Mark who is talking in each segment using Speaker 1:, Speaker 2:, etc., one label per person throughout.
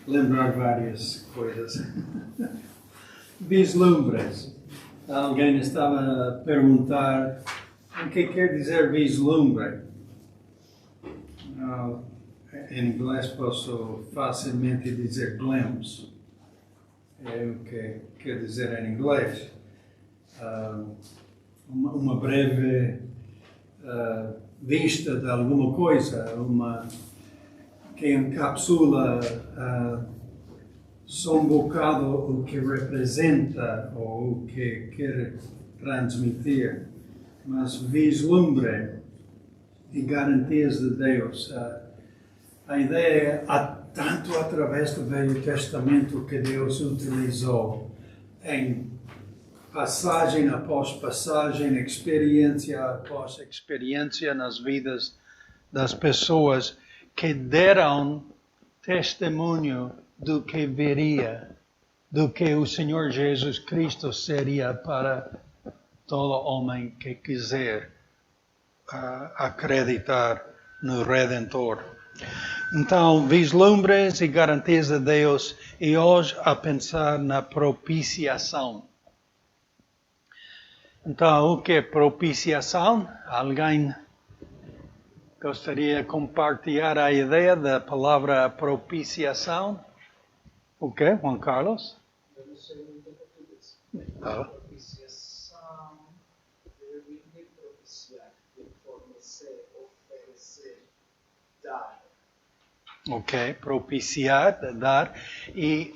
Speaker 1: lembrar várias coisas. Vislumbres. Alguém estava a perguntar o que quer dizer vislumbre. Em inglês posso facilmente dizer glimpse. É o que quer dizer em inglês. Uma breve vista de alguma coisa, que encapsula só um bocado o que representa ou o que quer transmitir. Mas vislumbre e garantias de Deus. A ideia é, tanto através do Velho Testamento que Deus utilizou em passagem após passagem, experiência após experiência nas vidas das pessoas que deram testemunho do que viria, do que o Senhor Jesus Cristo seria para todo homem que quiser acreditar no Redentor. Então, vislumbres e garantias de Deus, e hoje a pensar na propiciação. Então, o que é propiciação? Alguém gostaria de compartilhar a ideia da palavra propiciação? O que, Juan Carlos?
Speaker 2: Eu não sei muito português. Propiciação deve vir de propiciar, de fornecer, oferecer, dar.
Speaker 1: Ok, propiciar, dar. E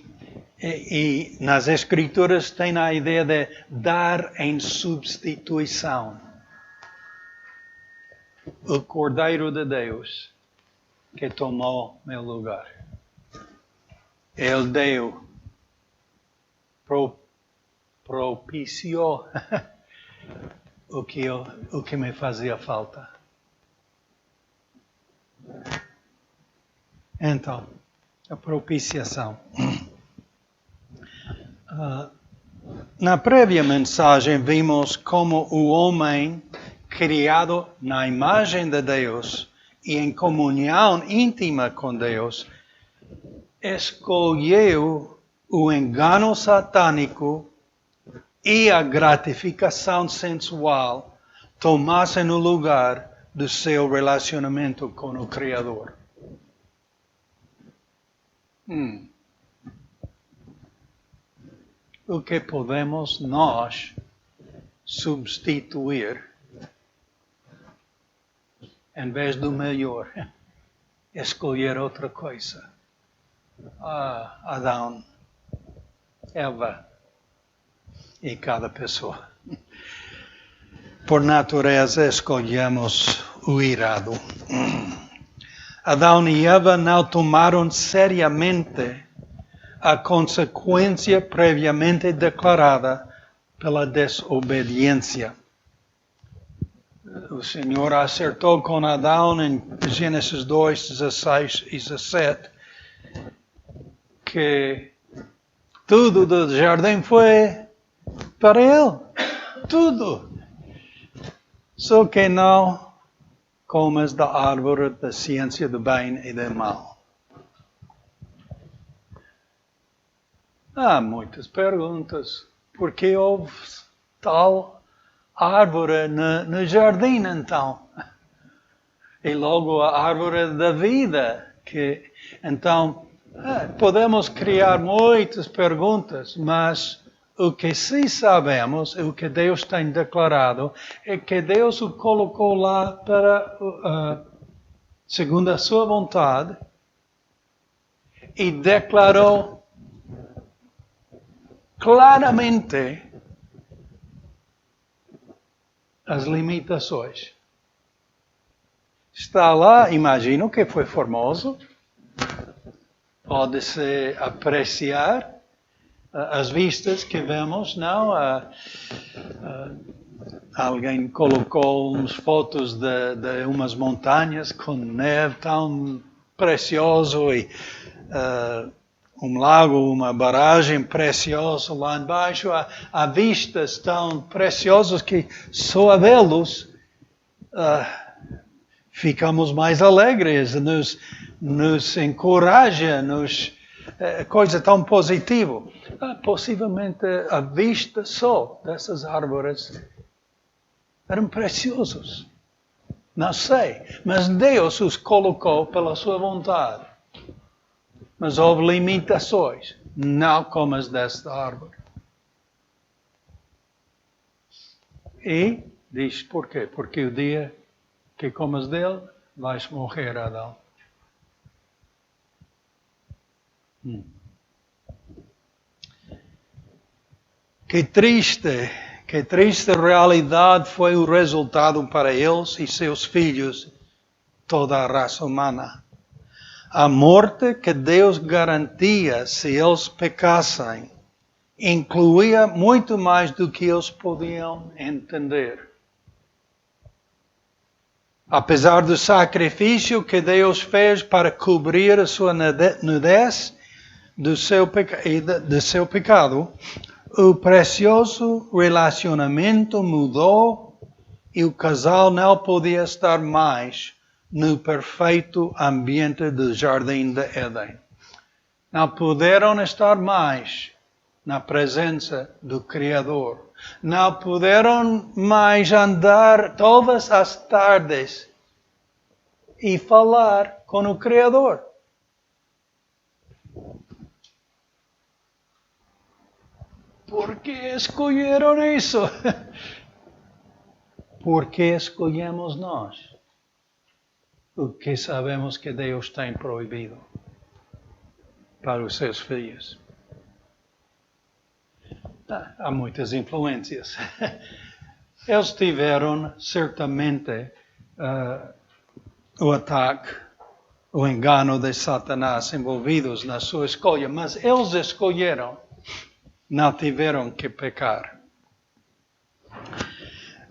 Speaker 1: nas Escrituras tem a ideia de dar em substituição. O Cordeiro de Deus que tomou meu lugar. Ele deu, propiciou o que me fazia falta. Então, a propiciação. Na prévia mensagem vimos como o homem criado na imagem de Deus e em comunhão íntima com Deus escolheu o engano satânico e a gratificação sensual tomassem no lugar do seu relacionamento com o Criador. O que podemos nós substituir em vez do melhor, escolher outra coisa? Adão, Eva e cada pessoa. Por natureza escolhemos o irado. Adão e Eva não tomaram seriamente a consequência previamente declarada pela desobediência. O Senhor acertou com Adão em Gênesis 2, 16 e 17, que tudo do jardim foi para ele. Tudo. Só que não comas da árvore da ciência do bem e do mal. Há muitas perguntas. Por que houve tal árvore no jardim, então? E logo a árvore da vida. Então, podemos criar muitas perguntas, mas o que sim sabemos, o que Deus tem declarado, é que Deus o colocou lá para, segundo a sua vontade, e declarou claramente as limitações. Está lá, imagino que foi formoso, pode-se apreciar as vistas que vemos, não? Alguém colocou umas fotos de umas montanhas com neve tão precioso e um lago, uma barragem preciosa lá embaixo. Há vistas tão preciosas que só a vê-los ficamos mais alegres, nos encoraja, nos
Speaker 3: coisa tão positiva. Possivelmente a vista só dessas árvores eram preciosos. Não sei, mas Deus os colocou pela sua vontade. Mas houve limitações. Não comas desta árvore. E diz por quê? Porque o dia que comas dele, vais morrer, Adão. Que triste realidade foi o resultado para eles e seus filhos, toda a raça humana. A morte que Deus garantia se eles pecassem incluía muito mais do que eles podiam entender. Apesar do sacrifício que Deus fez para cobrir a sua nudez do seu pecado, o precioso relacionamento mudou e o casal não podia estar mais no perfeito ambiente do Jardim de Éden. Não puderam estar mais na presença do Criador. Não puderam mais andar todas as tardes e falar com o Criador. Por que escolheram isso? Por que escolhemos nós o que sabemos que Deus tem proibido para os seus filhos? Há muitas influências. Eles tiveram, certamente, o ataque, o engano de Satanás envolvidos na sua escolha, mas eles escolheram, não tiveram que pecar.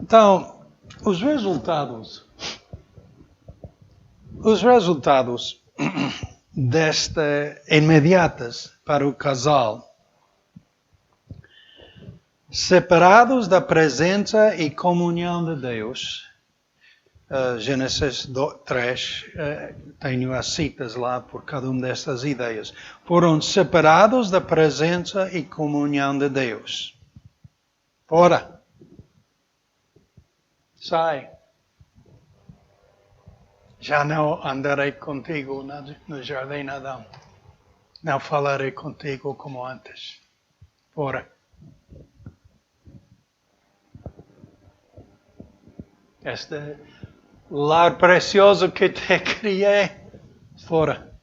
Speaker 3: Então, os resultados imediatos para o casal, separados da presença e comunhão de Deus. Gênesis 3, tenho as citas lá por cada uma destas ideias. Foram separados da presença e comunhão de Deus. Fora. Sai. Já não andarei contigo no jardim, Adão. Não falarei contigo como antes. Fora. Este lar precioso que te criei, fora.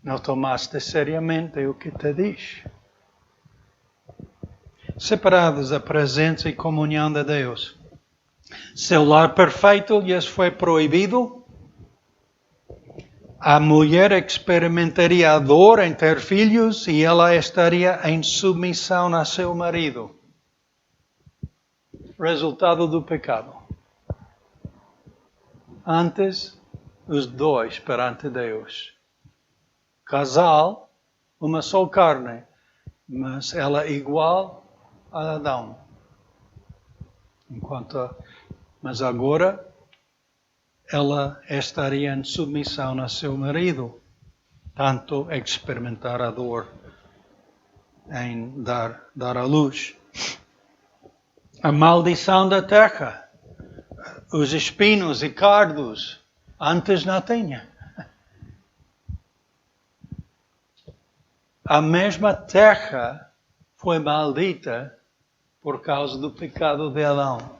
Speaker 3: Não tomaste seriamente o que te diz. Separados da presença e comunhão de Deus. Seu lar perfeito lhes foi proibido. A mulher experimentaria a dor em ter filhos e ela estaria em submissão a seu marido. Resultado do pecado. Antes, os dois perante Deus. Casal, uma só carne, mas ela igual a Adão. Mas agora, ela estaria em submissão a seu marido. Tanto experimentar a dor em dar à luz. A maldição da terra, os espinhos e cardos, antes não tinha. A mesma terra foi maldita por causa do pecado de Adão.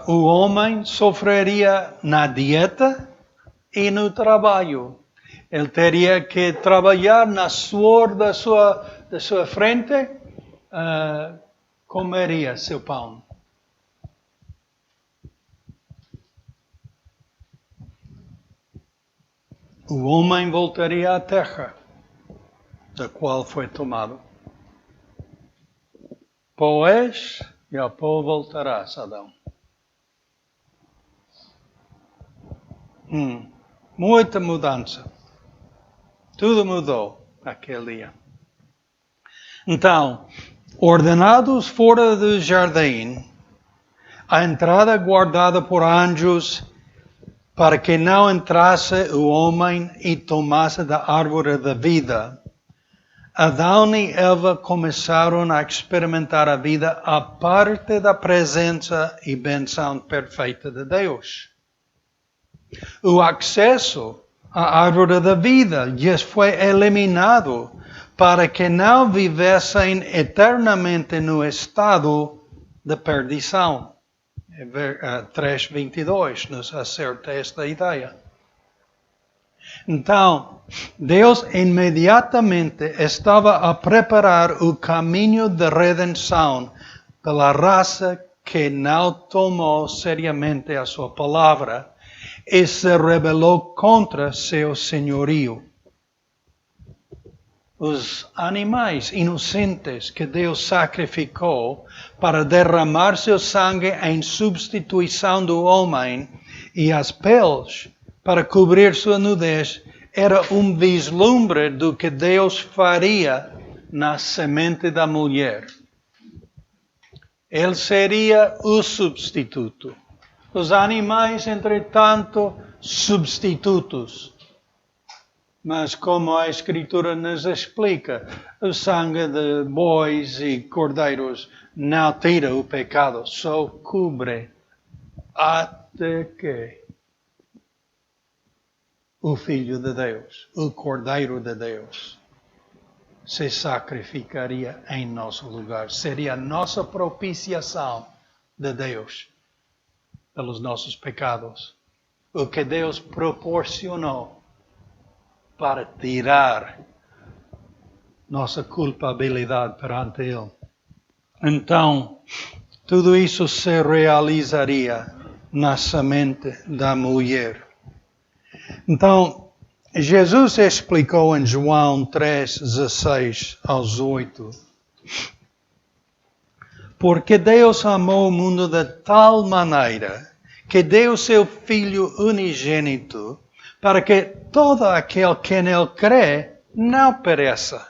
Speaker 3: O homem sofreria na dieta e no trabalho. Ele teria que trabalhar na suor da sua frente, comeria seu pão. O homem voltaria à terra, da qual foi tomado. Pó és, e ao pó voltarás, Adão. Muita mudança. Tudo mudou naquele dia. Então, ordenados fora do jardim, a entrada guardada por anjos, para que não entrasse o homem e tomasse da árvore da vida, Adão e Eva começaram a experimentar a vida a parte da presença e benção perfeita de Deus. O acesso à árvore da vida lhes foi eliminado para que não vivessem eternamente no estado de perdição. 3:22 nos acerta esta ideia. Então, Deus imediatamente estava a preparar o caminho de redenção pela raça que não tomou seriamente a sua palavra e se rebelou contra seu senhorio. Os animais inocentes que Deus sacrificou para derramar seu sangue em substituição do homem e as peles para cobrir sua nudez era um vislumbre do que Deus faria na semente da mulher. Ele seria o substituto. Os animais, entretanto, substitutos. Mas como a Escritura nos explica, o sangue de bois e cordeiros não tira o pecado, só cobre até que o Filho de Deus, o Cordeiro de Deus, se sacrificaria em nosso lugar. Seria a nossa propiciação de Deus pelos nossos pecados. O que Deus proporcionou para tirar nossa culpabilidade perante Ele. Então, tudo isso se realizaria na semente da mulher. Então, Jesus explicou em João 3:16-8, porque Deus amou o mundo de tal maneira que deu seu Filho unigênito, para que todo aquele que nele crê não pereça,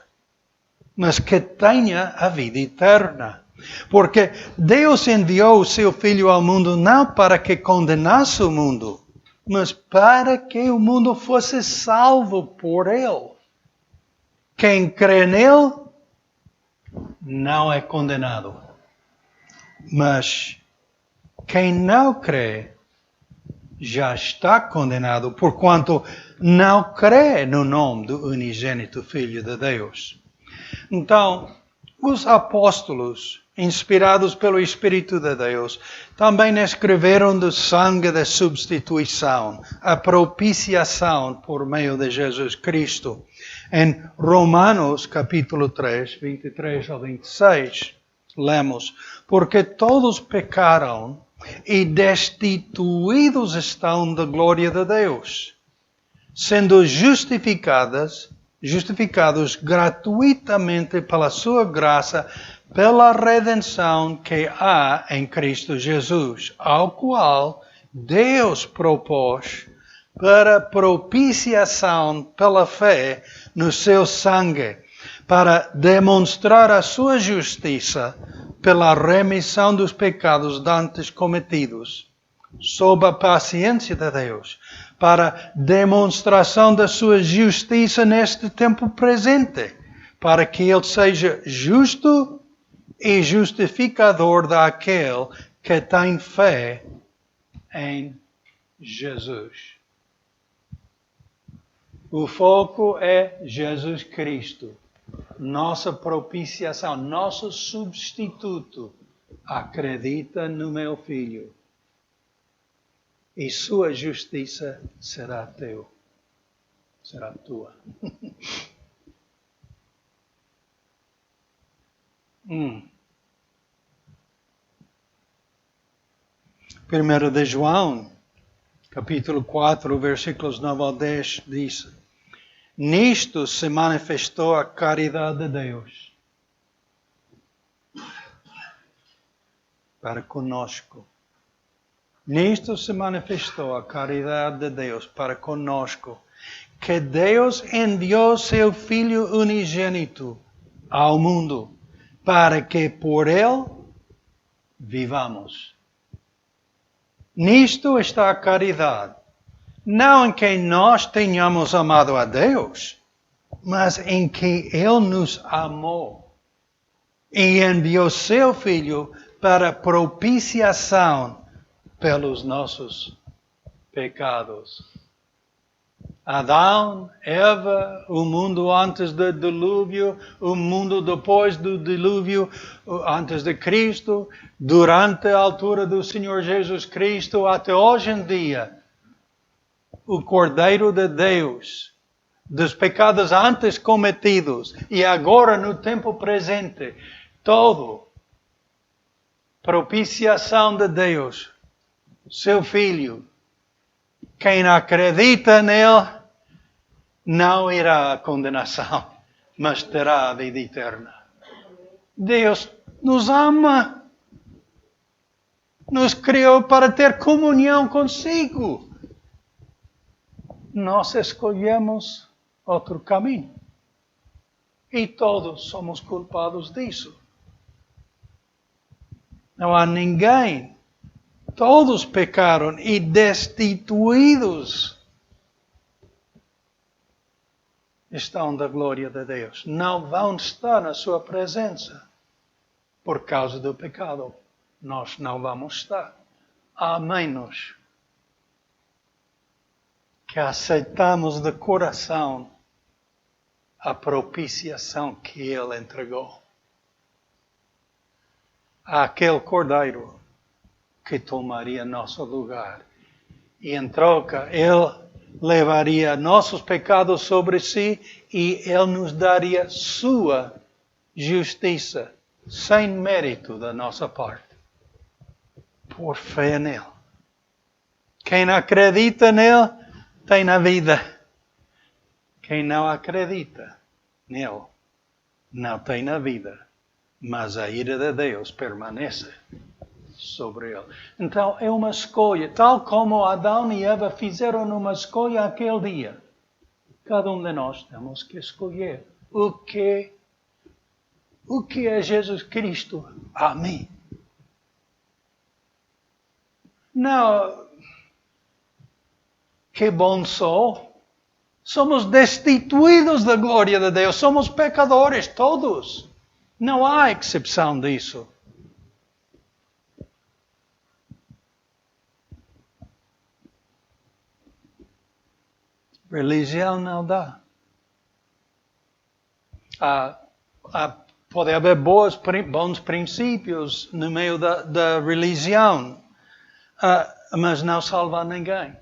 Speaker 3: mas que tenha a vida eterna. Porque Deus enviou o seu Filho ao mundo não para que condenasse o mundo, mas para que o mundo fosse salvo por ele. Quem crê nele não é condenado. Mas quem não crê já está condenado, porquanto não crê no nome do unigênito Filho de Deus. Então, os apóstolos, inspirados pelo Espírito de Deus, também escreveram do sangue da substituição, a propiciação por meio de Jesus Cristo. Em Romanos, capítulo 3, 23-26, lemos, porque todos pecaram e destituídos estão da glória de Deus, sendo justificados gratuitamente pela sua graça, pela redenção que há em Cristo Jesus, ao qual Deus propôs para propiciação pela fé no seu sangue, para demonstrar a sua justiça pela remissão dos pecados dantes cometidos, sob a paciência de Deus, para demonstração da sua justiça neste tempo presente, para que Ele seja justo e justificador daquele que tem fé em Jesus. O foco é Jesus Cristo, nossa propiciação, nosso substituto. Acredita no meu Filho e sua justiça será teu, será tua. 1 de João, capítulo 4, versículos 9-10, diz: nisto se manifestou a caridade de Deus para conosco. Nisto se manifestou a caridade de Deus para conosco, que Deus enviou seu Filho unigênito ao mundo, para que por ele vivamos. Nisto está a caridade, Não em que nós tenhamos amado a Deus, mas em que Ele nos amou e enviou seu Filho para propiciação pelos nossos pecados. Adão, Eva, o mundo antes do dilúvio, o mundo depois do dilúvio, antes de Cristo, durante a altura do Senhor Jesus Cristo, até hoje em dia, o Cordeiro de Deus, dos pecados antes cometidos e agora no tempo presente, todo, propiciação de Deus, seu Filho. Quem acredita nele não irá à condenação, mas terá a vida eterna. Deus nos ama, nos criou para ter comunhão consigo. Nós escolhemos outro caminho. E todos somos culpados disso. Não há ninguém. Todos pecaram e destituídos estão da glória de Deus. Não vão estar na sua presença por causa do pecado. Nós não vamos estar. A menos que aceitamos de coração a propiciação que Ele entregou. Aquele Cordeiro que tomaria nosso lugar. E em troca, Ele levaria nossos pecados sobre si e Ele nos daria sua justiça, sem mérito da nossa parte. Por fé nele. Quem acredita nele, tem a vida. Quem não acredita nele, não tem a vida. Mas a ira de Deus permanece sobre ele. Então é uma escolha, tal como Adão e Eva fizeram uma escolha aquele dia. Cada um de nós temos que escolher o que é Jesus Cristo a mim. Não, que bom sou. Somos destituídos da glória de Deus, somos pecadores todos. Não há exceção disso. Religião não dá. Pode haver bons princípios no meio da religião, mas não salva ninguém.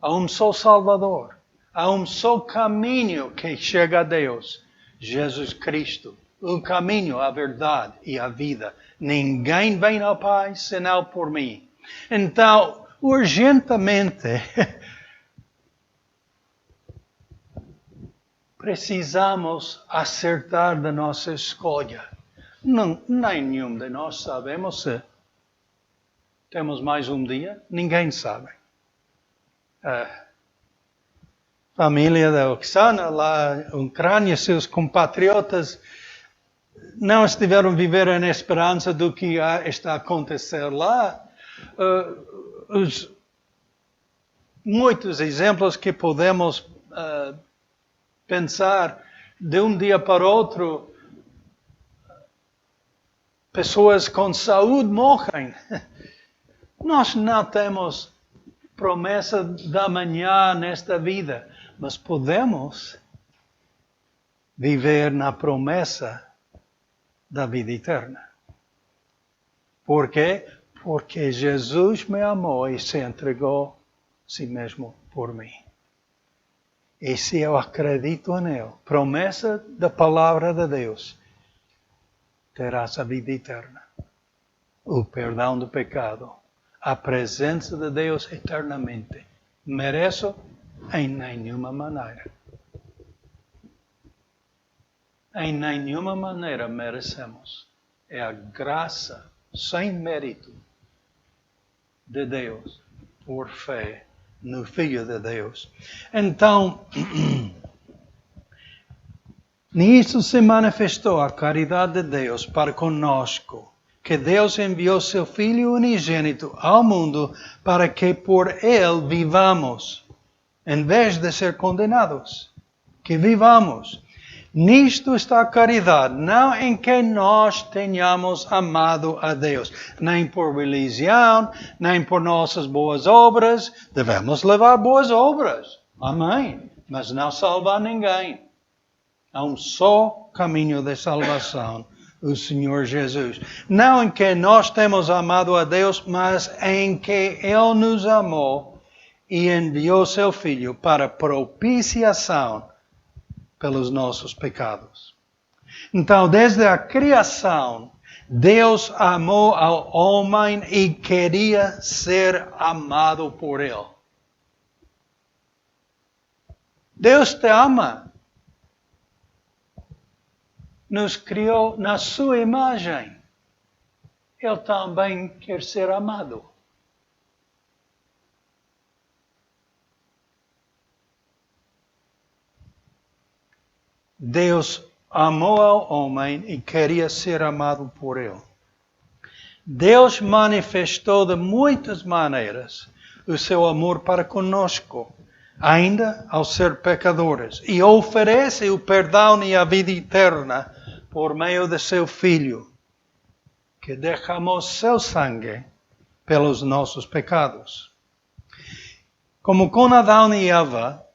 Speaker 3: Há um só Salvador. Há um só caminho que chega a Deus. Jesus Cristo. O caminho, a verdade e a vida. Ninguém vem ao Pai senão por mim. Então, urgentemente, precisamos acertar da nossa escolha. Nenhum de nós sabemos se temos mais um dia. Ninguém sabe. A família da Oksana, lá na Ucrânia, seus compatriotas, não estiveram vivendo na esperança do que está a acontecer lá. Muitos exemplos que podemos pensar de um dia para outro, pessoas com saúde morrem. Nós não temos promessa da manhã nesta vida, mas podemos viver na promessa da vida eterna. Por quê? Porque Jesus me amou e se entregou a si mesmo por mim. E se eu acredito nele, promessa da palavra de Deus, terás a vida eterna, o perdão do pecado, a presença de Deus eternamente. Mereço? Em nenhuma maneira. Em nenhuma maneira merecemos. É a graça sem mérito de Deus, por fé no Filho de Deus. Então, nisso se manifestou a caridade de Deus para conosco, que Deus enviou seu Filho unigênito ao mundo para que por ele vivamos. em vez de ser condenados. Que vivamos. Nisto está a caridade, não em que nós tenhamos amado a Deus, nem por religião, nem por nossas boas obras. Devemos levar boas obras. Amém. Mas não salvar ninguém. Há um só caminho de salvação, o Senhor Jesus. Não em que nós temos amado a Deus, mas em que Ele nos amou e enviou seu Filho para propiciação pelos nossos pecados. Então, desde a criação, Deus amou ao homem e queria ser amado por Ele. Deus te ama. Nos criou na sua imagem. Ele também quer ser amado. Deus amou ao homem e queria ser amado por ele. Deus manifestou de muitas maneiras o seu amor para conosco, ainda ao ser pecadores, e oferece o perdão e a vida eterna por meio de seu Filho, que derramou seu sangue pelos nossos pecados. Como com Adão e Eva,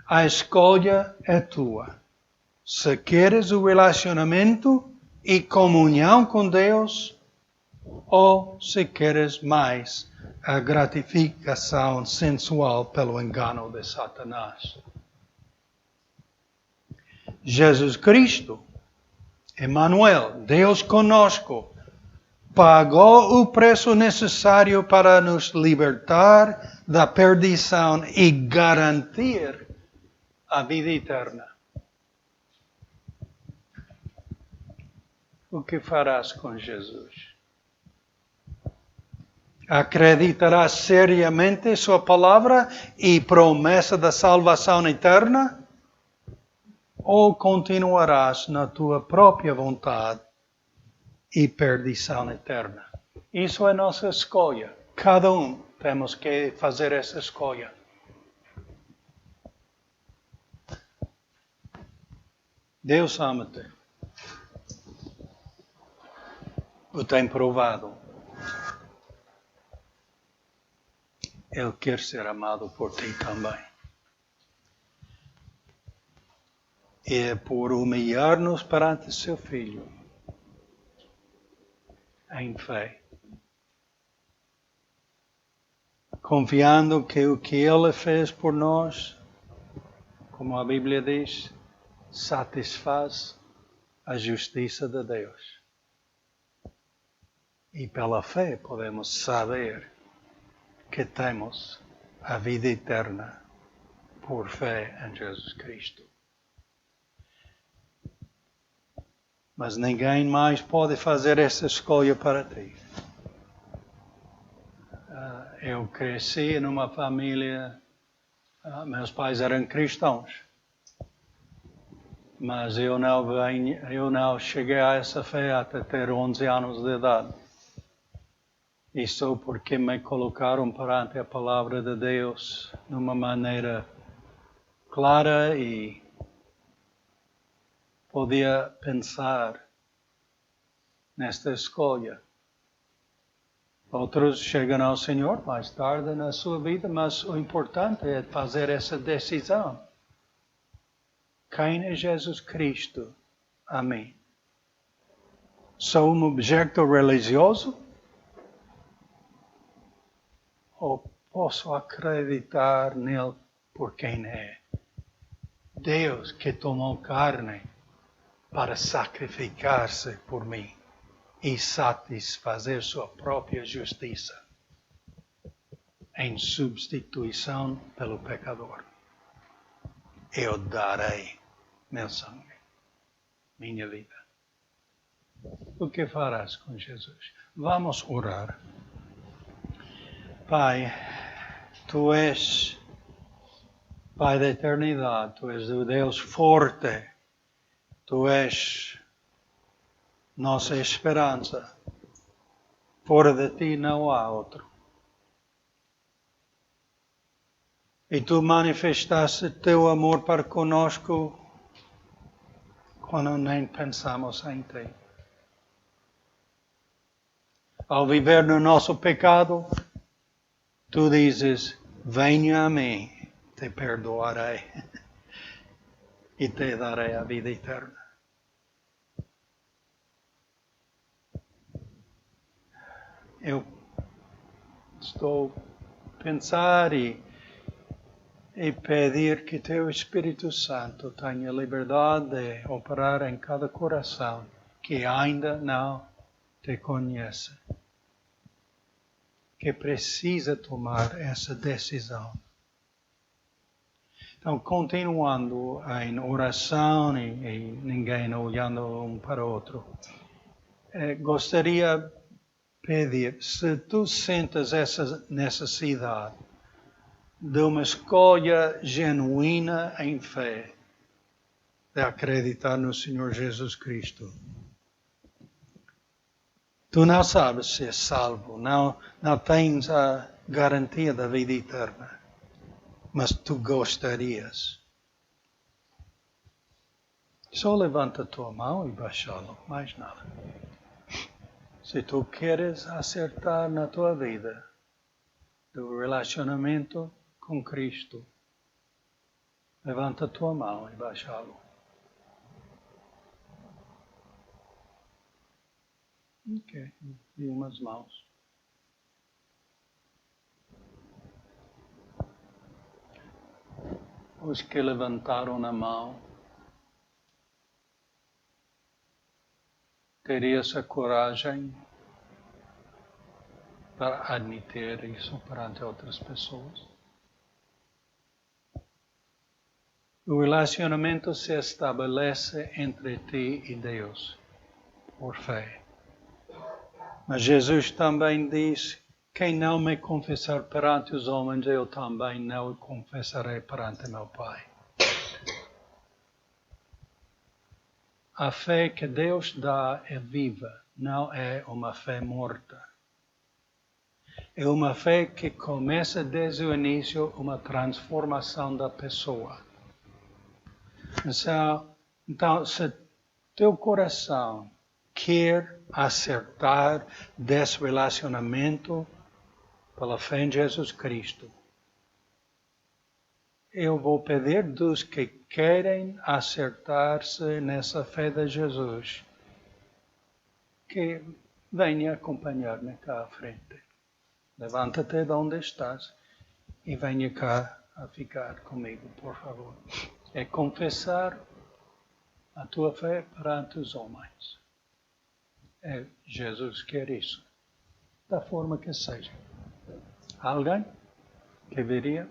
Speaker 3: a escolha é tua. Se queres o relacionamento e comunhão com Deus, ou se queres mais a gratificação sensual pelo engano de Satanás. Jesus Cristo, Emmanuel, Deus conosco, pagou o preço necessário para nos libertar da perdição e garantir a vida eterna. O que farás com Jesus? Acreditarás seriamente sua palavra e promessa da salvação eterna? Ou continuarás na tua própria vontade e perdição eterna? Isso é nossa escolha. Cada um temos que fazer essa escolha. Deus ama-te. O tem provado. Ele quer ser amado por ti também. E é por humilhar-nos perante seu Filho, em fé, confiando que o que Ele fez por nós, como a Bíblia diz, satisfaz a justiça de Deus. E pela fé podemos saber que temos a vida eterna por fé em Jesus Cristo. Mas ninguém mais pode fazer essa escolha para ti. Eu cresci numa família, meus pais eram cristãos. Mas eu não cheguei a essa fé até ter 11 anos de idade. Isso porque me colocaram perante a palavra de Deus de uma maneira clara e podia pensar nesta escolha. Outros chegam ao Senhor mais tarde na sua vida, mas o importante é fazer essa decisão. Quem é Jesus Cristo a mim? Sou um objeto religioso? Ou posso acreditar nele por quem é? Deus que tomou carne para sacrificar-se por mim e satisfazer sua própria justiça em substituição pelo pecador. Eu darei meu sangue, minha vida. O que farás com Jesus? Vamos orar. Pai, Tu és Pai da eternidade, Tu és o Deus forte, Tu és nossa esperança. Fora de Ti não há outro. E tu manifestaste teu amor para conosco quando nem pensamos em ti. Ao viver no nosso pecado, tu dizes, venha a mim, te perdoarei e te darei a vida eterna. Eu estou a pensar e pedir que teu Espírito Santo tenha liberdade de operar em cada coração que ainda não te conhece, que precisa tomar essa decisão. Então, continuando em oração e ninguém olhando um para o outro, gostaria de pedir, se tu sentes essa necessidade de uma escolha genuína em fé, de acreditar no Senhor Jesus Cristo. Tu não sabes se é salvo, não tens a garantia da vida eterna, mas tu gostarias. Só levanta a tua mão e baixa-la, mais nada. Se tu queres acertar na tua vida do relacionamento com Cristo, levanta a tua mão e baixa-lo. Ok, e umas mãos. Os que levantaram a mão, teria essa coragem para admitir isso perante outras pessoas? O relacionamento se estabelece entre ti e Deus, por fé. Mas Jesus também diz, quem não me confessar perante os homens, eu também não o confessarei perante meu Pai. A fé que Deus dá é viva, não é uma fé morta. É uma fé que começa desde o início uma transformação da pessoa. Então, se teu coração quer acertar desse relacionamento pela fé em Jesus Cristo, eu vou pedir dos que querem acertar-se nessa fé de Jesus, que venha acompanhar-me cá à frente. Levanta-te de onde estás e venha cá a ficar comigo, por favor. É confessar a tua fé perante os homens. Jesus quer isso, da forma que seja. Alguém que viria?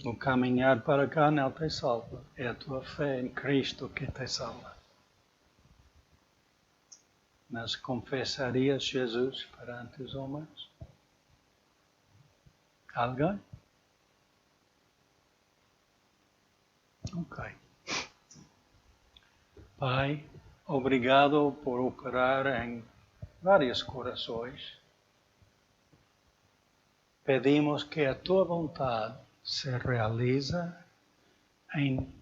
Speaker 3: O caminhar para cá não te salva. É a tua fé em Cristo que te salva. Mas confessarias Jesus perante os homens? Alguém? Ok. Pai, obrigado por operar em vários corações. Pedimos que a tua vontade se realiza em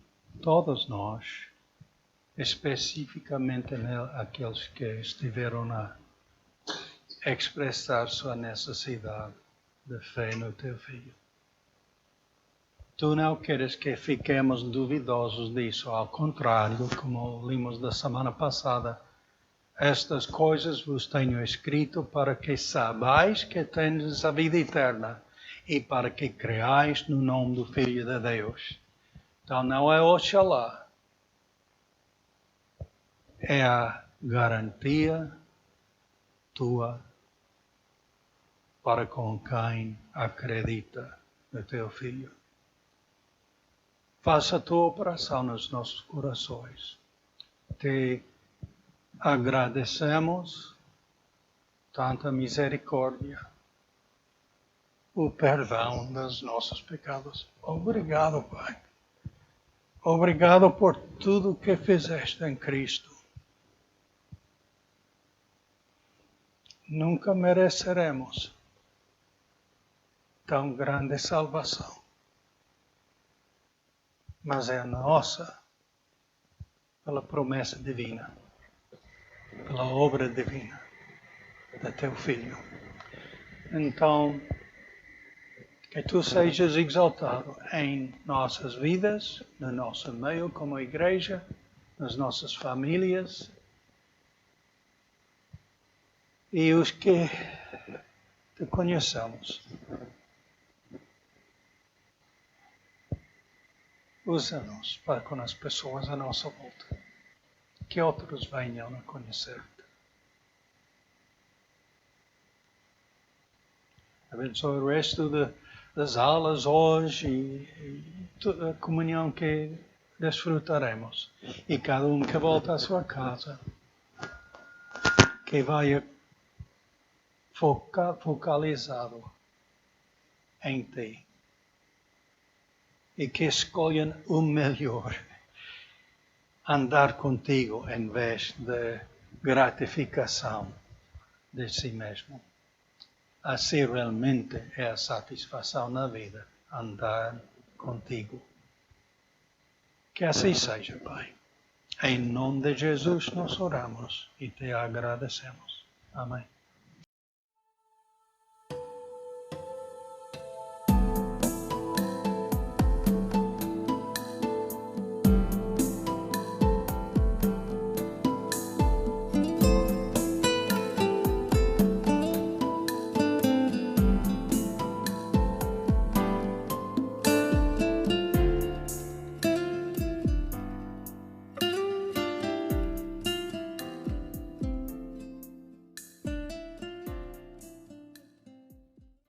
Speaker 3: todos nós, especificamente naqueles que estiveram a expressar sua necessidade de fé no teu Filho. Tu não queres que fiquemos duvidosos disso, ao contrário, como limos da semana passada, estas coisas vos tenho escrito para que saibais que tendes a vida eterna e para que creais no nome do Filho de Deus. Então não é oxalá, é a garantia tua para com quem acredita no teu Filho. Faça a tua operação nos nossos corações. Te agradecemos tanta misericórdia, o perdão dos nossos pecados. Obrigado, Pai. Obrigado por tudo que fizeste em Cristo. Nunca mereceremos, tão grande salvação. Mas é nossa pela promessa divina, pela obra divina de teu Filho. Então, que tu sejas exaltado em nossas vidas, no nosso meio como igreja, nas nossas famílias, e os que te conhecemos. Usa-nos para com as pessoas à nossa volta, que outros venham a conhecer-te. Abençoe o resto das aulas hoje e toda a comunhão que desfrutaremos. E cada um que volta à sua casa, que vai focalizado em ti. E que escolham o melhor, andar contigo em vez de gratificação de si mesmo. Assim realmente é a satisfação na vida, andar contigo. Que assim seja, Pai. Em nome de Jesus nós oramos e te agradecemos. Amém.